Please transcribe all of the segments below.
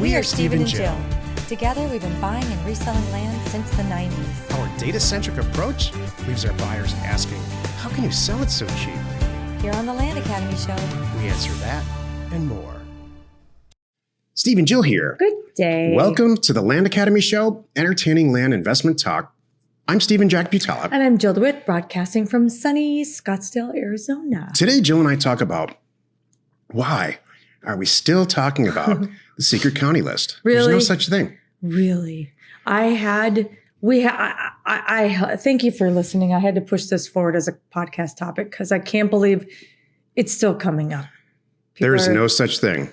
We are Stephen and Jill. Together, we've been buying and reselling land since the 90s. Our data-centric approach leaves our buyers asking, how can you sell it so cheap? Here on the Land Academy Show, We answer that and more. Steve and Jill here. Good day. Welcome to the Land Academy Show, entertaining land investment talk. I'm Stephen Jack Butala. And I'm Jill DeWitt, broadcasting from sunny Scottsdale, Arizona. Today, Jill and I talk about why are we still talking about the secret county list? Really? There's no such thing. Really? I thank you for listening. I had to push this forward as a podcast topic because I can't believe it's still coming up. There is no such thing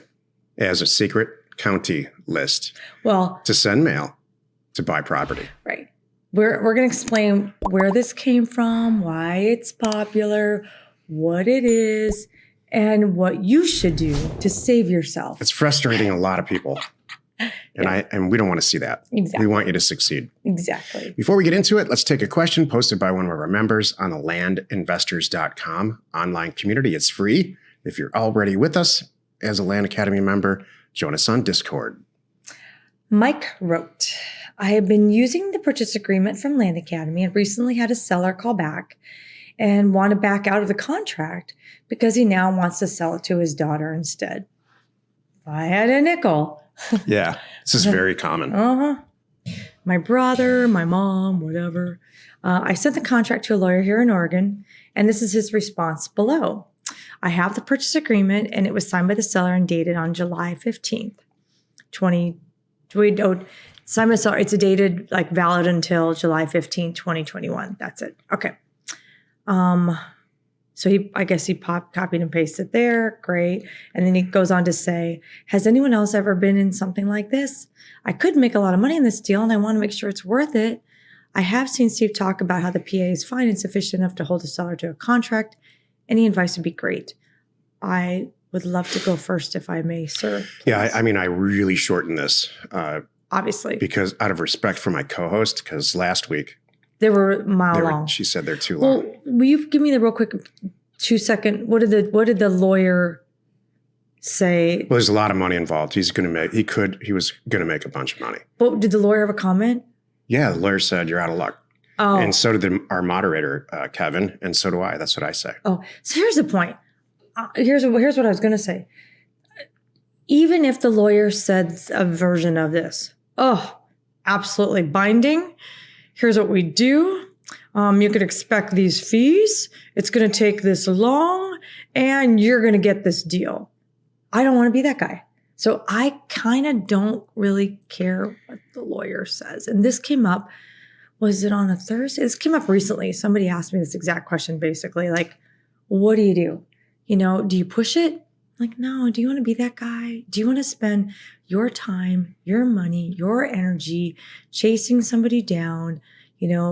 as a secret county list to send mail to buy property. Right. We're going to explain where this came from, why it's popular, what it is, and what you should do to save yourself. It's frustrating a lot of people. And we don't want to see that. Exactly. We want you to succeed. Exactly. Before we get into it, let's take a question posted by one of our members on the landinvestors.com online community. It's free. If you're already with us as a Land Academy member, join us on Discord. Mike wrote, I have been using the purchase agreement from Land Academy and recently had a seller call back and want to back out of the contract because he now wants to sell it to his daughter instead. If I had a nickel. Yeah, this is very common. My brother, my mom, whatever. I sent the contract to a lawyer here in Oregon, and this is his response below. I have the purchase agreement, and it was signed by the seller and dated on July 15th, signed by the seller. It's dated valid until July 15th, 2021. That's it. Okay. So I guess he copied and pasted there. Great. And then he goes on to say, has anyone else ever been in something like this? I could make a lot of money in this deal and I want to make sure it's worth it. I have seen Steve talk about how the PA is fine and sufficient enough to hold the seller to a contract. Any advice would be great. I would love to go first if I may, sir. Please. Yeah, I mean, I really shortened this. Obviously. Because out of respect for my co-host, because last week, they were a mile long. She said they're too long. Well, will you give me the real quick 2-second? What did the lawyer say? Well, there's a lot of money involved. He was going to make a bunch of money. But did the lawyer have a comment? Yeah, the lawyer said you're out of luck. Oh. And so did our moderator, Kevin, and so do I. That's what I say. Oh, so here's the point. Here's what I was going to say. Even if the lawyer said a version of this, absolutely binding. Here's what we do. You could expect these fees. It's going to take this long, and you're going to get this deal. I don't want to be that guy. So I kind of don't really care what the lawyer says. And this came up, was it on a Thursday? This came up recently. Somebody asked me this exact question, basically, what do you do? Do you push it? No. Do you want to be that guy? Do you want to spend your time, your money, your energy chasing somebody down,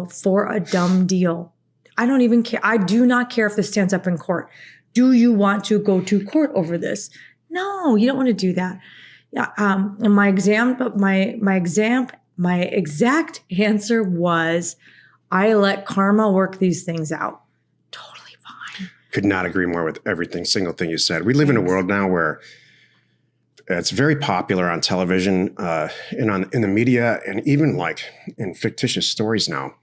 for a dumb deal? I don't even care. I do not care if this stands up in court. Do you want to go to court over this? No, you don't want to do that. And my exact answer was, I let karma work these things out. Totally fine. Could not agree more with single thing you said. We live in a world now where it's very popular on television and in the media, and even in fictitious stories now,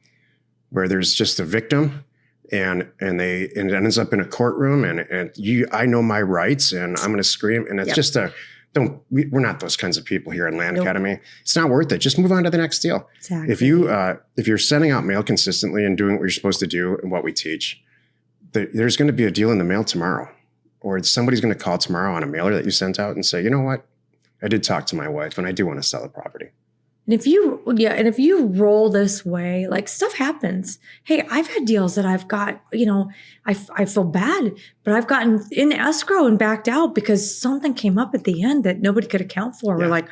where there's just a victim and it ends up in a courtroom and I know my rights and I'm going to scream, and it's just we're not those kinds of people here in Land Academy. It's not worth it. Just move on to the next deal. Exactly. If you're sending out mail consistently and doing what you're supposed to do and what we teach, there's going to be a deal in the mail tomorrow. Or somebody's going to call tomorrow on a mailer that you sent out and say, you know what? I did talk to my wife and I do want to sell the property. And if you roll this way, stuff happens. Hey, I've had deals that I've got, I feel bad, but I've gotten in escrow and backed out because something came up at the end that nobody could account for. Yeah. We're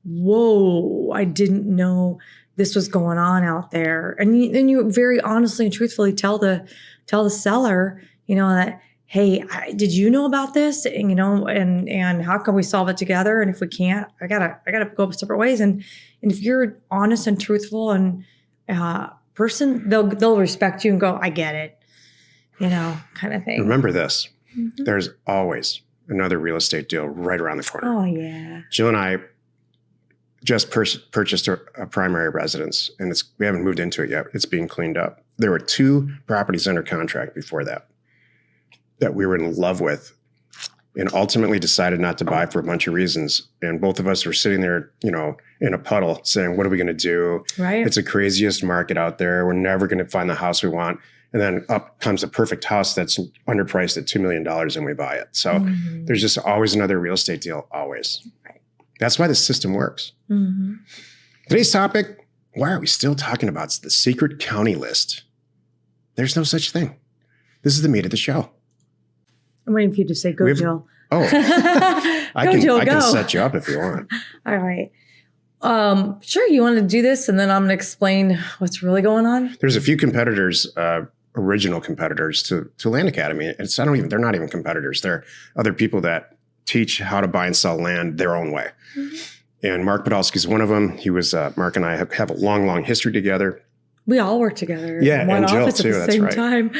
whoa, I didn't know this was going on out there. And you very honestly and truthfully tell the seller, that, hey, did you know about this? And, and how can we solve it together? And if we can't, I gotta go separate ways. And if you're honest and truthful and person, they'll respect you and go, I get it, kind of thing. Remember this, there's always another real estate deal right around the corner. Oh yeah. Jill and I just purchased a primary residence, and we haven't moved into it yet. It's being cleaned up. There were 2 properties under contract before that we were in love with, and ultimately decided not to buy for a bunch of reasons. And both of us were sitting there, in a puddle saying, what are we going to do? Right. It's the craziest market out there. We're never going to find the house we want. And then up comes a perfect house that's underpriced at $2 million and we buy it. So there's just always another real estate deal, always. Right. That's why the system works. Mm-hmm. Today's topic, why are we still talking about the secret county list? There's no such thing. This is the meat of the show. I'm waiting for you to say go, Jill. Oh, I can go. set you up if you want. All right. Sure. You want to do this and then I'm going to explain what's really going on? There's a few competitors, original competitors to Land Academy. They're not even competitors. They're other people that teach how to buy and sell land their own way. Mm-hmm. And Mark Podolsky is one of them. He was, Mark and I have a long, long history together. We all work together. Yeah, in one and Jill office too. at the That's same right. time.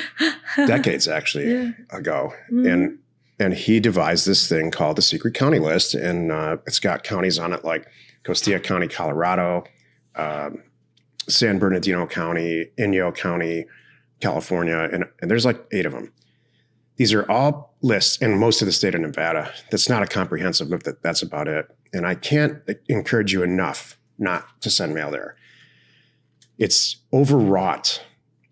Decades actually ago. Mm-hmm. And he devised this thing called the Secret County List. And it's got counties on it like Costilla County, Colorado, San Bernardino County, Inyo County, California. And there's like 8 of them. These are all lists in most of the state of Nevada. That's not a comprehensive list. That's about it. And I can't encourage you enough not to send mail there. It's overwrought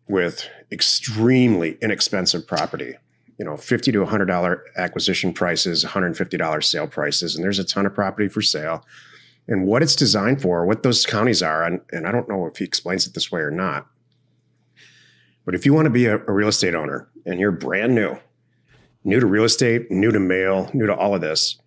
with extremely inexpensive property. $50 to $100 acquisition prices, $150 sale prices, and there's a ton of property for sale. And what it's designed for, what those counties are, and I don't know if he explains it this way or not, but if you want to be a real estate owner and you're brand new to real estate, new to mail, new to all of this,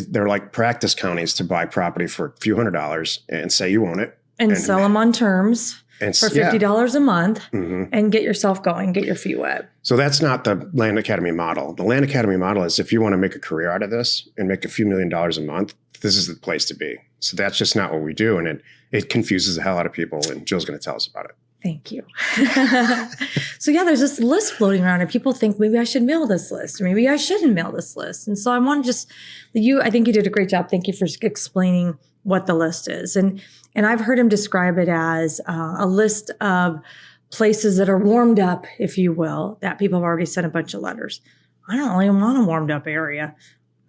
they're like practice counties to buy property for a few $100s and say you own it. And sell them on terms for $50 a month and get yourself going, get your feet wet. So that's not the Land Academy model. The Land Academy model is if you want to make a career out of this and make a few $1 million a month, this is the place to be. So that's just not what we do. And it confuses the hell out of people. And Jill's going to tell us about it. Thank you. So there's this list floating around and people think maybe I should mail this list or maybe I shouldn't mail this list. And so I want to I think you did a great job. Thank you for explaining what the list is. And I've heard him describe it as a list of places that are warmed up, if you will, that people have already sent a bunch of letters. I don't really want a warmed up area.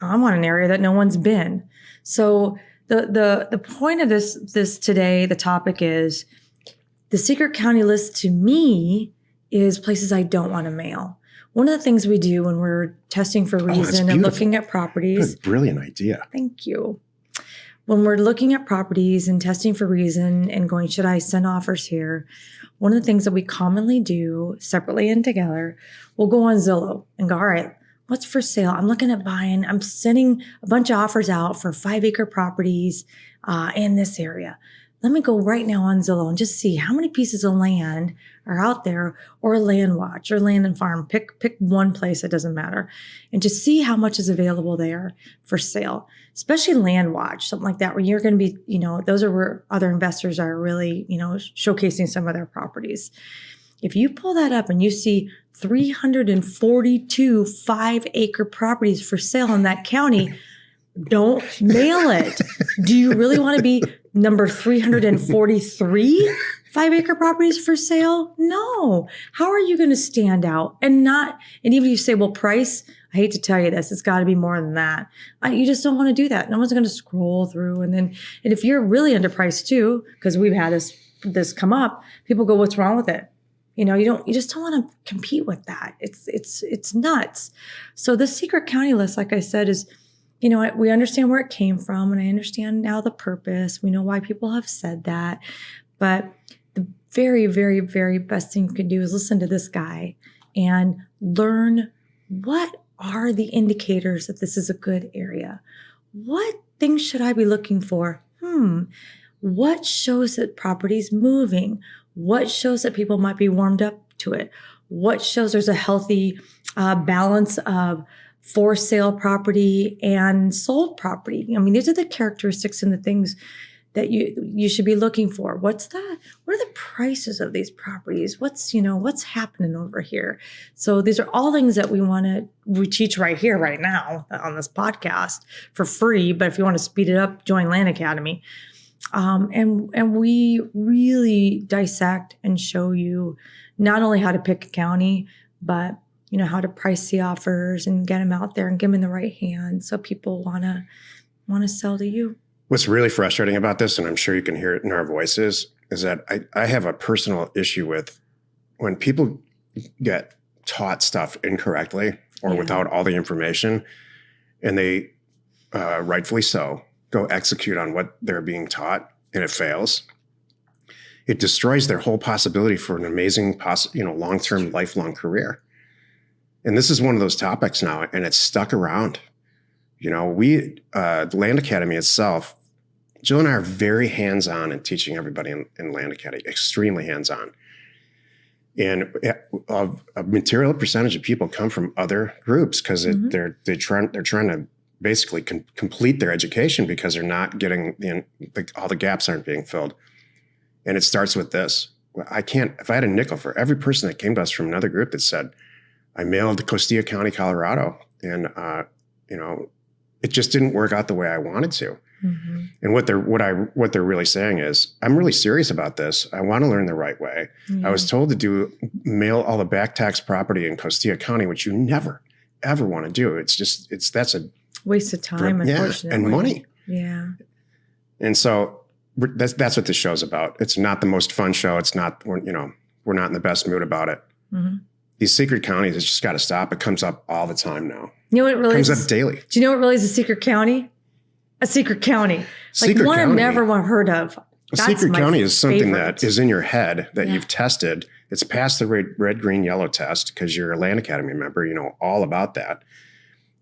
I want an area that no one's been. So the point of this today, the topic is the secret county list to me is places I don't want to mail. One of the things we do when we're testing for reason and looking at properties. What a brilliant idea. Thank you. When we're looking at properties and testing for reason and going, should I send offers here? One of the things that we commonly do separately and together, we'll go on Zillow and go, all right, what's for sale? I'm looking at buying. I'm sending a bunch of offers out for 5-acre properties in this area. Let me go right now on Zillow and just see how many pieces of land are out there, or Land Watch or Land and Farm. Pick one place, it doesn't matter. And just see how much is available there for sale, especially Land Watch, something like that, where you're going to be, those are where other investors are really, showcasing some of their properties. If you pull that up and you see 342 5-acre properties for sale in that county, don't mail it. Do you really want to be number 343 5-acre properties for sale? No. How are you going to stand out? And even if you say, well, price, I hate to tell you this, it's got to be more than that. You just don't want to do that. No one's going to scroll through. And if you're really underpriced too, because we've had this come up, people go, what's wrong with it? You just don't want to compete with that. It's nuts. So the secret county list, like I said, is, we understand where it came from, and I understand now the purpose. We know why people have said that. But the very, very, very best thing you can do is listen to this guy and learn what are the indicators that this is a good area. What things should I be looking for? What shows that property's moving? What shows that people might be warmed up to it? What shows there's a healthy balance of for sale property and sold property? These are the characteristics and the things that you should be looking for. What are the prices of these properties? What's happening over here? So these are all things that we teach right here, right now on this podcast for free. But if you want to speed it up, join Land Academy. And we really dissect and show you not only how to pick a county, but how to price the offers and get them out there and get them in the right hands so people want to sell to you. What's really frustrating about this, and I'm sure you can hear it in our voices, is that I have a personal issue with when people get taught stuff incorrectly or without all the information, and they, rightfully so, go execute on what they're being taught, and it fails. It destroys their whole possibility for an amazing, long-term, lifelong career. And this is one of those topics now, and it's stuck around. The Land Academy itself, Jill and I are very hands-on in teaching everybody in Land Academy, extremely hands-on. And a material percentage of people come from other groups because they're trying to basically complete their education because they're not getting all the gaps aren't being filled. And it starts with this. If I had a nickel for every person that came to us from another group that said, I mailed to Costilla County, Colorado, and it just didn't work out the way I wanted to. Mm-hmm. And what they're really saying is, I'm really serious about this. I want to learn the right way. Mm-hmm. I was told to mail all the back tax property in Costilla County, which you never, ever want to do. That's a waste of time, unfortunately. And money. Yeah. And so that's what this show's about. It's not the most fun show. It's not, we're not in the best mood about it. Mm-hmm. These secret counties, it's just got to stop. It comes up all the time now. You know what really comes up daily. Do you know what really is a secret county? A secret county. Secret one county. I've never heard of. A secret county is something that is in your head that you've tested. It's passed the red, green, yellow test because you're a Land Academy member. You know all about that.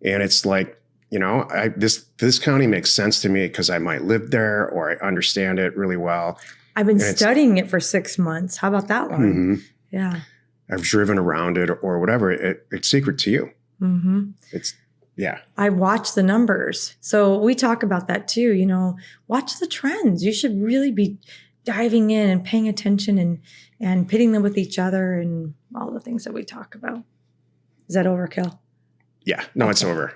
And it's like, this county makes sense to me because I might live there or I understand it really well. I've been studying it for 6 months. How about that one? Mm-hmm. Yeah. I've driven around it or whatever. It's secret to you. Mm-hmm. I watch the numbers. So we talk about that too. Watch the trends. You should really be diving in and paying attention and pitting them with each other and all the things that we talk about. Is that overkill? Yeah. No, It's over.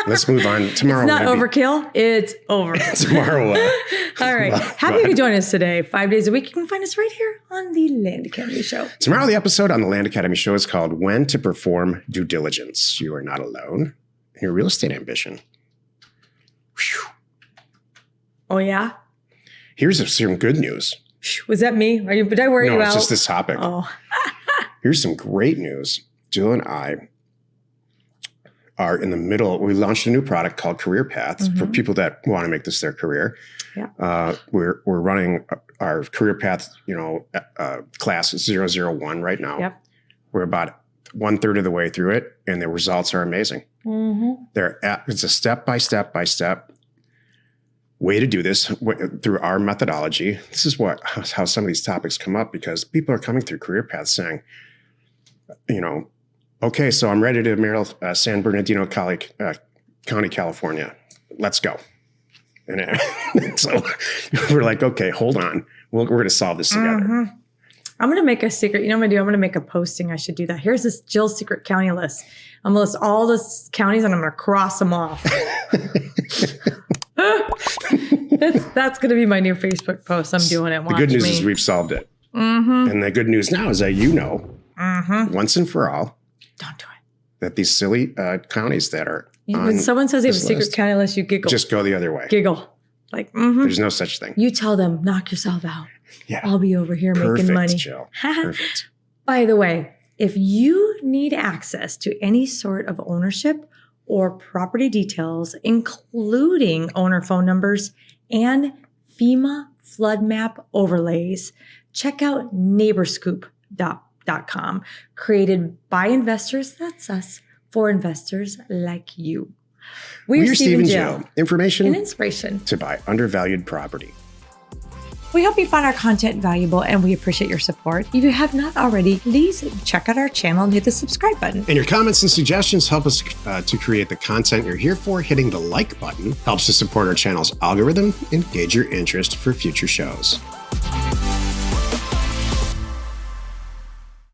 Let's move on. Tomorrow. It's not overkill. It's over. Tomorrow. All right. Happy you could join us today. 5 days a week. You can find us right here on the Land Academy Show. Tomorrow, the episode on the Land Academy Show is called When to Perform Due Diligence. You are not alone in your real estate ambition. Whew. Oh, yeah? Here's some good news. Was that me? Did I wear you out? No, it's just this topic. Oh. Here's some great news. Jill and I are in the middle. We launched a new product called Career Paths for people that want to make this their career. Yeah. We're running our Career Path, class 001 right now. Yep. We're about 1/3 of the way through it, and the results are amazing. Mm-hmm. It's a step by step way to do this through our methodology. This is how some of these topics come up because people are coming through Career Paths saying, okay, so I'm ready to mail San Bernardino County, California. Let's go. And so we're like, okay, hold on. We're going to solve this together. Mm-hmm. I'm going to make a secret. You know what I'm going to do? I'm going to make a posting. I should do that. Here's this Jill's secret county list. I'm going to list all the counties and I'm going to cross them off. That's going to be my new Facebook post. I'm doing it. The good news is we've solved it. Mm-hmm. And the good news now is that once and for all, don't do it. That these silly counties that are when someone says they have a secret county list, you giggle. Just go the other way. Giggle. Like, mm-hmm. There's no such thing. You tell them, knock yourself out. Yeah. I'll be over here making money. Jill. Perfect. By the way, if you need access to any sort of ownership or property details, including owner phone numbers and FEMA flood map overlays, check out neighborscoop.com, created by investors, that's us, for investors like you. We're Steve and Jill. Information and inspiration to buy undervalued property. We hope you find our content valuable and we appreciate your support. If you have not already, please check out our channel and hit the subscribe button. And your comments and suggestions help us to create the content you're here for. Hitting the like button helps to support our channel's algorithm and gauge your interest for future shows.